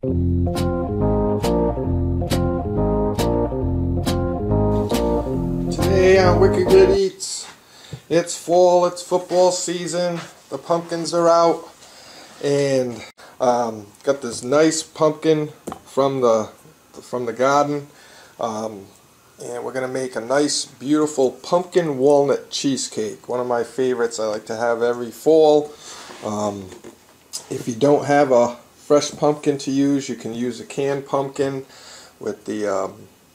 Today on Wicked Good Eats, it's fall, it's football season, the pumpkins are out, and got this nice pumpkin from the garden, and we're going to make a nice beautiful pumpkin walnut cheesecake, one of my favorites. I like to have every fall. If you don't have a fresh pumpkin to use, you can use a canned pumpkin with the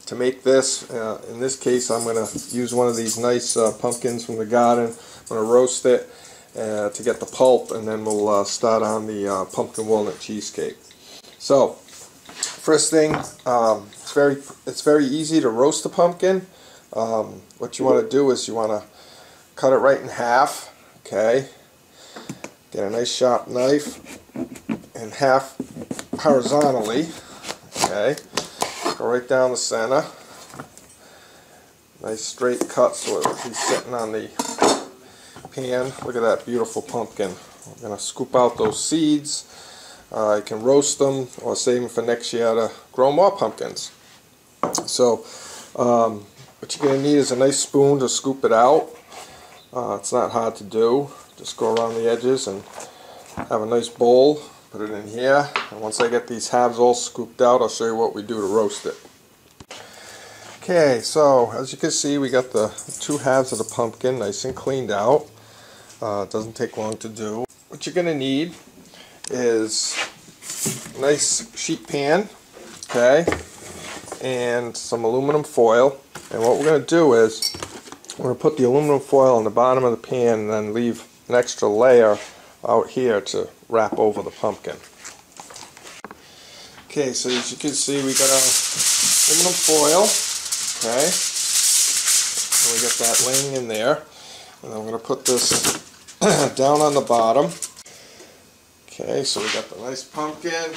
to make this. In this case, I'm going to use one of these nice pumpkins from the garden. I'm going to roast it to get the pulp, and then we'll start on the pumpkin walnut cheesecake. So, first thing, it's very easy to roast a pumpkin. What you want to do is you want to cut it right in half. Okay, get a nice sharp knife and half horizontally. Okay. Go right down the center. Nice straight cut so it'll be sitting on the pan. Look at that beautiful pumpkin. We're going to scoop out those seeds. You can roast them or save them for next year to grow more pumpkins. So what you're going to need is a nice spoon to scoop it out. It's not hard to do. Just go around the edges and have a nice bowl. Put it in here, and once I get these halves all scooped out, I'll show you what we do to roast it. Okay, so as you can see, we got the two halves of the pumpkin nice and cleaned out. It doesn't take long to do. What you're going to need is a nice sheet pan, okay, and some aluminum foil. And what we're going to do is we're going to put the aluminum foil on the bottom of the pan and then leave an extra layer out here to wrap over the pumpkin. Okay, so as you can see, we got our aluminum foil, okay, and we got that laying in there, and I'm going to put this down on the bottom. Okay, so we got the nice pumpkin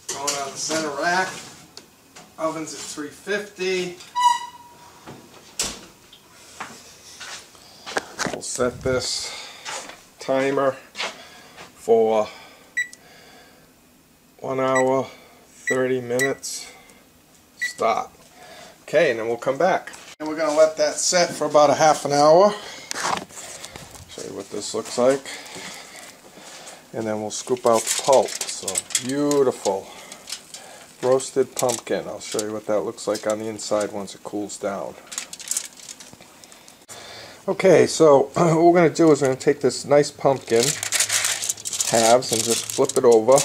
going on the center rack. Oven's at 350. We'll set this timer for 1 hour 30 minutes. Stop. Okay, and then we'll come back. And we're going to let that set for about a half an hour. Show you what this looks like. And then we'll scoop out the pulp. So beautiful roasted pumpkin. I'll show you what that looks like on the inside once it cools down. Okay, so what we're going to do is we're going to take this nice pumpkin halves and just flip it over.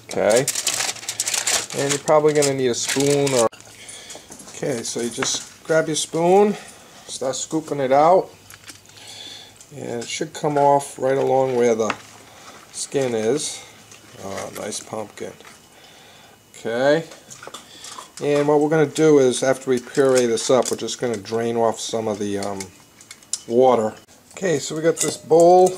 Okay, and you're probably going to need a spoon or... Okay, so you just grab your spoon, start scooping it out, and it should come off right along where the skin is. Nice pumpkin. Okay, and what we're going to do is after we puree this up, we're just going to drain off some of the water. Okay, so we got this bowl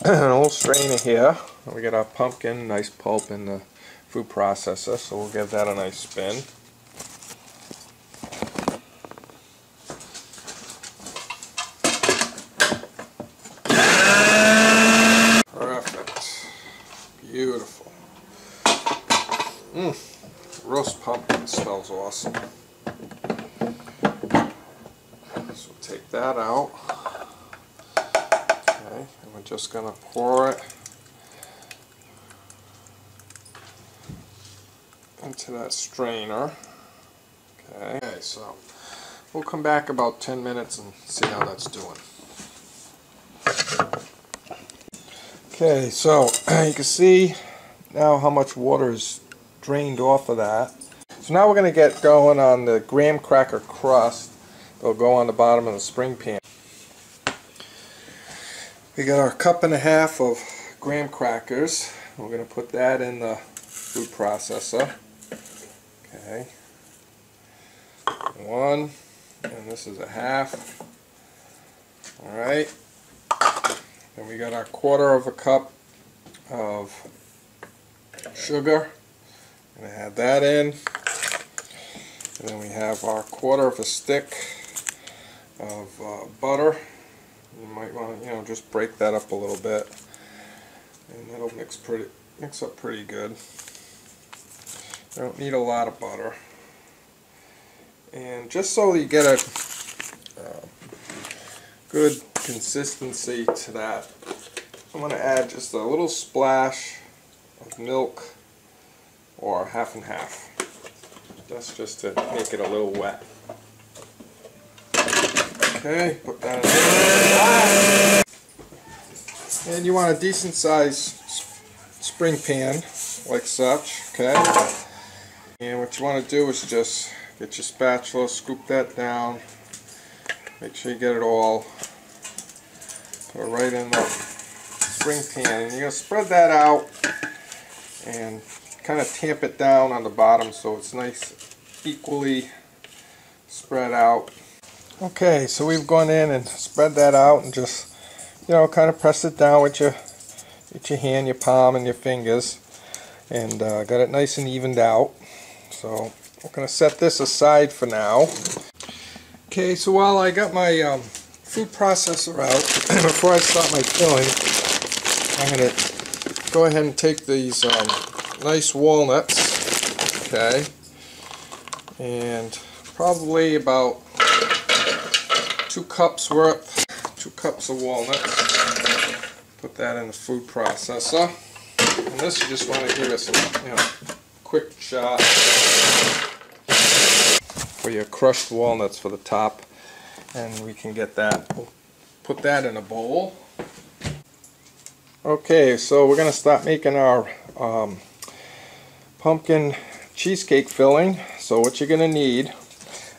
and a little strainer here. We got our pumpkin, nice pulp in the food processor, so we'll give that a nice spin. Perfect. Beautiful. Roast pumpkin smells awesome. So take that out. Okay, and we're just going to pour it into that strainer. Okay, so we'll come back about 10 minutes and see how that's doing. Okay, so you can see now how much water is drained off of that. So now we're going to get going on the graham cracker crust. They'll go on the bottom of the spring pan. We got our 1.5 cups of graham crackers. We're going to put that in the food processor. Okay. 1, and this is a 1/2. Alright. Then we got our 1/4 cup of sugar. I'm going to add that in. And then we have our 1/4 stick of butter. You might want to, just break that up a little bit, and that'll mix up pretty good. Don't need a lot of butter. And just so you get a good consistency to that, I'm going to add just a little splash of milk, or half and half. That's just to make it a little wet. Okay, put that in. And you want a decent sized spring pan, like such, okay? And what you want to do is just get your spatula, scoop that down, make sure you get it all, put it right in the spring pan, and you're going to spread that out and kind of tamp it down on the bottom so it's nice, equally spread out. Okay, so we've gone in and spread that out and just, you know, kind of press it down with your hand, your palm, and your fingers, and got it nice and evened out. So we're going to set this aside for now. Okay, so while I got my food processor out, before I start my filling, I'm going to go ahead and take these nice walnuts, okay, and probably about 2 cups worth, 2 cups of walnuts. Put that in the food processor. And this, you just want to give it some, you know, quick shot for your crushed walnuts for the top, and we can get that. We'll put that in a bowl. Okay, so we're going to start making our pumpkin cheesecake filling. So what you're going to need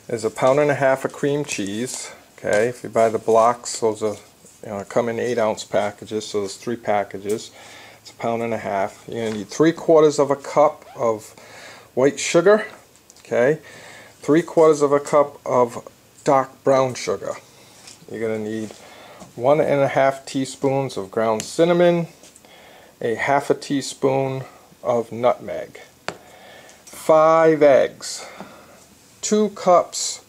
is 1.5 pounds of cream cheese. Okay, if you buy the blocks, those are, you know, come in 8-ounce packages, so there's 3 packages. It's 1.5 pounds. You're going to need 3/4 cup of white sugar. Okay, 3/4 cup of dark brown sugar. You're going to need 1.5 teaspoons of ground cinnamon, 1/2 teaspoon of nutmeg, 5 eggs, 2 cups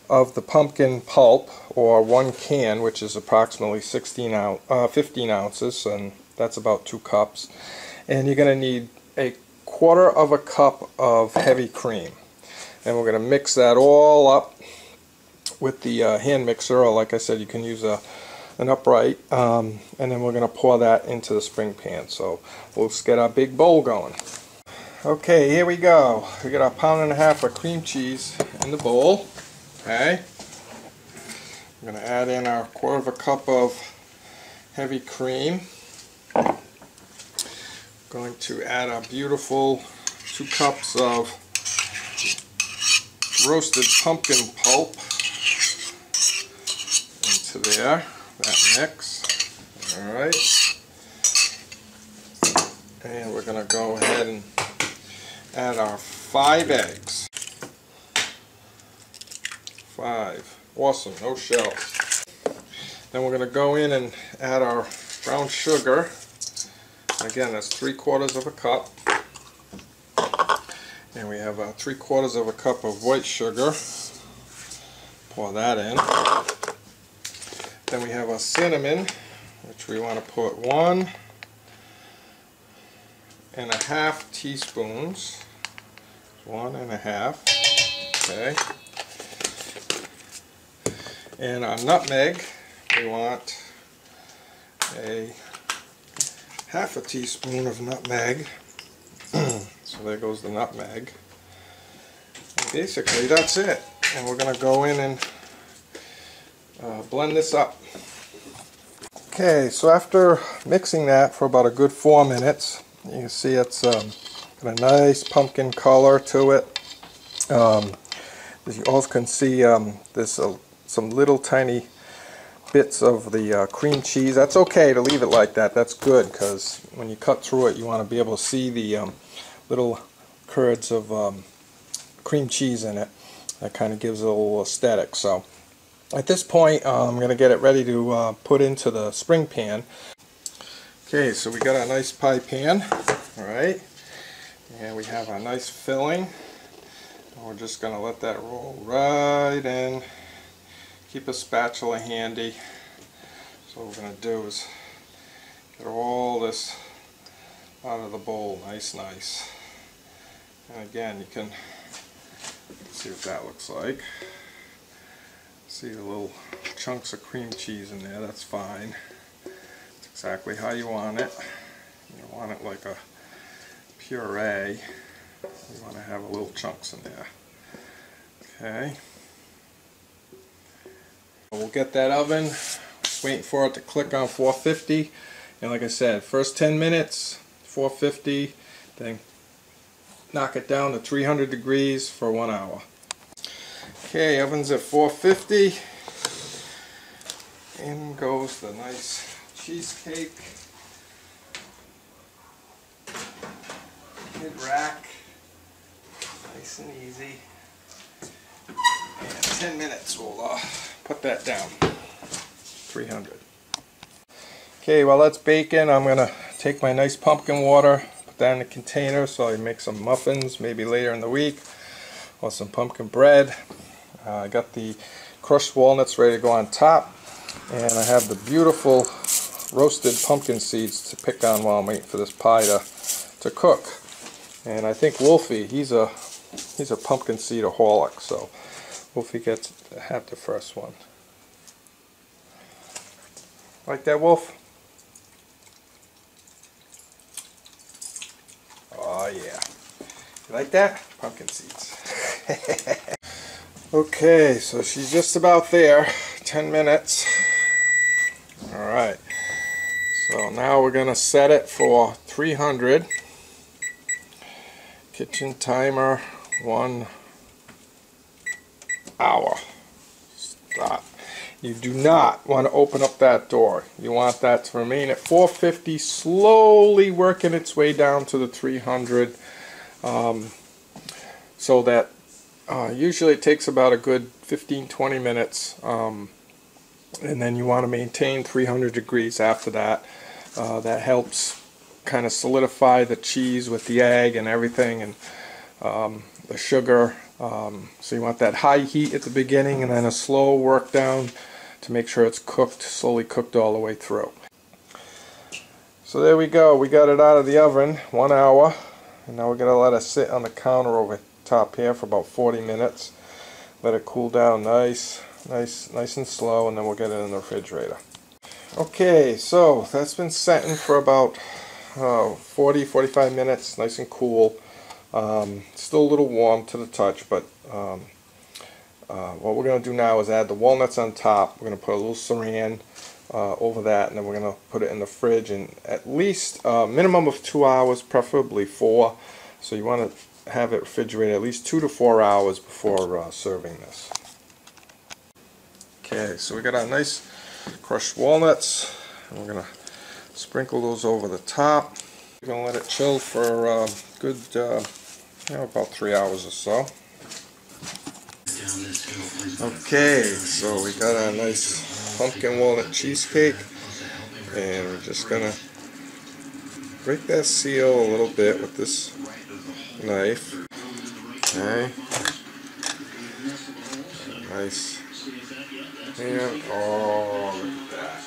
of the pumpkin pulp, or 1 can, which is approximately 15 ounces, and that's about 2 cups. And you're going to need 1/4 cup of heavy cream. And we're going to mix that all up with the hand mixer, or like I said, you can use an upright, and then we're going to pour that into the spring pan. So we'll just get our big bowl going. Okay, here we go. We got our 1.5 pounds of cream cheese in the bowl. Okay, I'm going to add in our 1/4 cup of heavy cream. Going to add a beautiful 2 cups of roasted pumpkin pulp into there, that mix. Alright, and we're going to go ahead and add our 5 eggs. 5. Awesome, no shells. Then we're going to go in and add our brown sugar. Again, that's 3/4 cup. And we have 3/4 cup of white sugar. Pour that in. Then we have our cinnamon, which we want to put 1.5 teaspoons. 1.5. Okay. And our nutmeg, we want 1/2 teaspoon of nutmeg. So there goes the nutmeg. And basically that's it. And we're going to go in and blend this up. Okay, so after mixing that for about a good 4 minutes, you can see it's got a nice pumpkin color to it. As you also can see, there's some little tiny bits of the cream cheese. That's okay to leave it like that. That's good, because when you cut through it, you want to be able to see the little curds of cream cheese in it. That kind of gives it a little aesthetic. So at this point, I'm going to get it ready to put into the spring pan. Okay, so we got a nice pie pan. Alright, and we have a nice filling. And we're just going to let that roll right in. Keep a spatula handy. So what we're going to do is get all this out of the bowl, nice. And again, you can see what that looks like. See the little chunks of cream cheese in there, that's fine. It's exactly how you want it. You don't want it like a puree. You want to have little chunks in there. Okay. We'll get that oven, waiting for it to click on 450. And like I said, first 10 minutes, 450, then knock it down to 300 degrees for 1 hour. Okay, oven's at 450. In goes the nice cheesecake. Mid-rack. Nice and easy. And 10 minutes we'll put that down. 300. Okay, while that's baking, I'm going to take my nice pumpkin water, put that in a container so I make some muffins maybe later in the week, or some pumpkin bread. I got the crushed walnuts ready to go on top, and I have the beautiful roasted pumpkin seeds to pick on while I'm waiting for this pie to cook. And I think Wolfie, he's a pumpkin seed-aholic, so Wolfie gets to have the first one. Like that, Wolf? Oh yeah. You like that? Pumpkin seeds. Okay, so she's just about there. 10 minutes. Alright. So now we're going to set it for 300. Kitchen timer, 1 hour. Stop. You do not want to open up that door. You want that to remain at 450, slowly working its way down to the 300, so that usually it takes about a good 15-20 minutes, and then you want to maintain 300 degrees after that. That helps kind of solidify the cheese with the egg and everything, and the sugar. So you want that high heat at the beginning and then a slow work down to make sure it's cooked, slowly cooked all the way through. So there we go, we got it out of the oven, 1 hour, and now we're going to let it sit on the counter over top here for about 40 minutes. Let it cool down nice and slow, and then we'll get it in the refrigerator. Okay, so that's been setting for about 40-45 minutes, nice and cool. Still a little warm to the touch, but what we're going to do now is add the walnuts on top. We're going to put a little saran over that, and then we're going to put it in the fridge in at least a minimum of 2 hours, preferably 4. So you want to have it refrigerated at least 2 to 4 hours before serving this. Okay, so we got our nice crushed walnuts, and we're going to sprinkle those over the top. We're going to let it chill for a good about 3 hours or so. Okay, so we got our nice pumpkin walnut cheesecake, and we're just gonna break that seal a little bit with this knife. Okay, nice. And oh, look at that.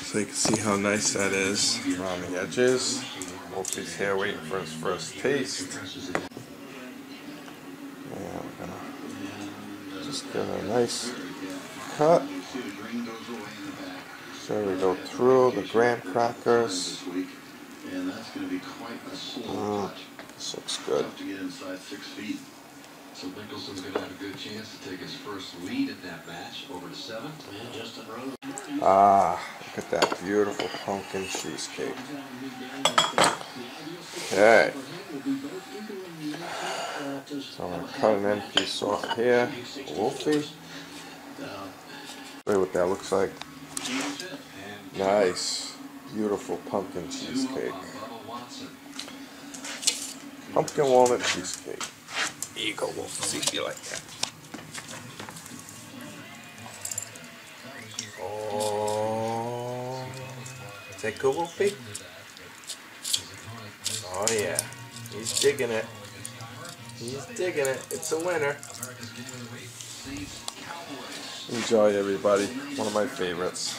So you can see how nice that is around the edges. Wolfie's here waiting for his first taste. Yeah, we're gonna just get a nice cut. So we go through the graham crackers. This looks good. So Mickelson's going to have a good chance to take his first lead at that match over to 7. Ah, look at that beautiful pumpkin cheesecake. Okay. So I'm going to cut an end piece off here. Wolfie. Look what that looks like. Nice. Beautiful pumpkin cheesecake. Pumpkin walnut cheesecake. Here you go, Wolf. See if you like that. Oh. Is that good, Wolfie? Oh, yeah. He's digging it. He's digging it. It's a winner. Enjoy, everybody. One of my favorites.